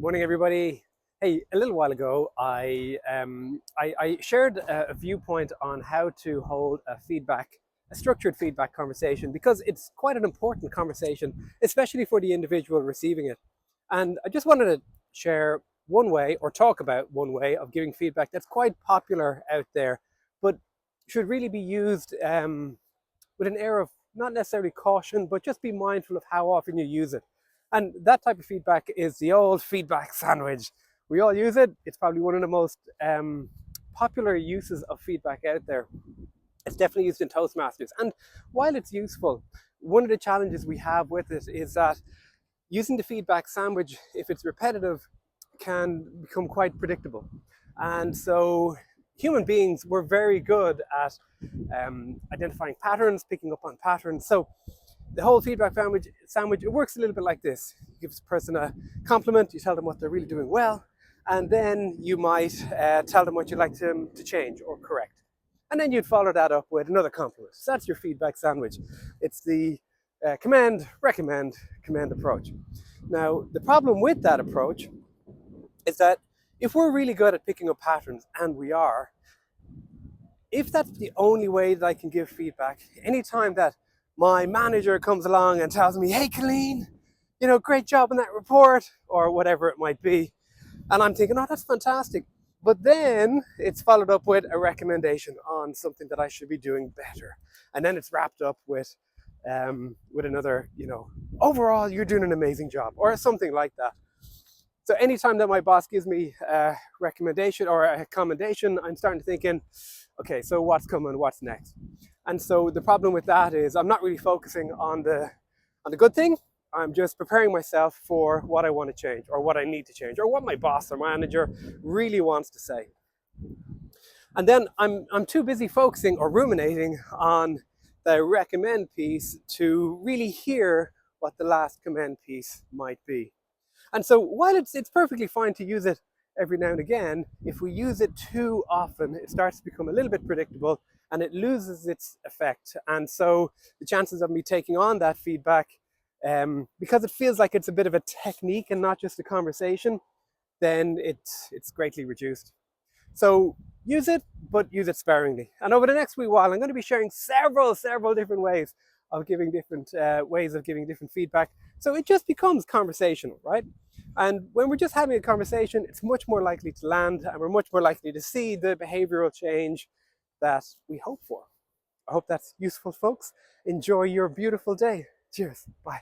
Morning, everybody. Hey, a little while ago, I shared a viewpoint on how to hold a structured feedback conversation, because it's quite an important conversation, especially for the individual receiving it. And I just wanted to share one way, or talk about one way of giving feedback that's quite popular out there, but should really be used with an air of not necessarily caution, but just be mindful of how often you use it. And that type of feedback is the old feedback sandwich. We all use it. It's probably one of the most popular uses of feedback out there. It's definitely used in Toastmasters. And while it's useful, one of the challenges we have with it is that using the feedback sandwich, if it's repetitive, can become quite predictable. And so human beings were very good at identifying patterns, picking up on patterns. So the whole feedback sandwich, it works a little bit like this. You give this person a compliment, you tell them what they're really doing well, and then you might tell them what you'd like them to change or correct. And then you'd follow that up with another compliment. So that's your feedback sandwich. It's the command, recommend, command approach. Now, the problem with that approach is that if we're really good at picking up patterns, and we are, if that's the only way that I can give feedback, anytime that my manager comes along and tells me, hey, Colleen, great job on that report, or whatever it might be, and I'm thinking, oh, that's fantastic. But then it's followed up with a recommendation on something that I should be doing better. And then it's wrapped up with another, overall, you're doing an amazing job, or something like that. So anytime that my boss gives me a recommendation or a commendation, I'm starting to thinking, okay, so what's coming, what's next? And so the problem with that is I'm not really focusing on the good thing. I'm just preparing myself for what I want to change, or what I need to change, or what my boss or manager really wants to say. And then I'm too busy focusing or ruminating on the recommend piece to really hear what the last commend piece might be. And so while it's perfectly fine to use it every now and again, if we use it too often, it starts to become a little bit predictable and it loses its effect. And so the chances of me taking on that feedback, because it feels like it's a bit of a technique and not just a conversation, then it's greatly reduced. So use it, but use it sparingly. And over the next wee while, I'm going to be sharing several different ways of giving different feedback. So it just becomes conversational, right? And when we're just having a conversation, it's much more likely to land, and we're much more likely to see the behavioral change that we hope for. I hope that's useful, folks. Enjoy your beautiful day. Cheers. Bye.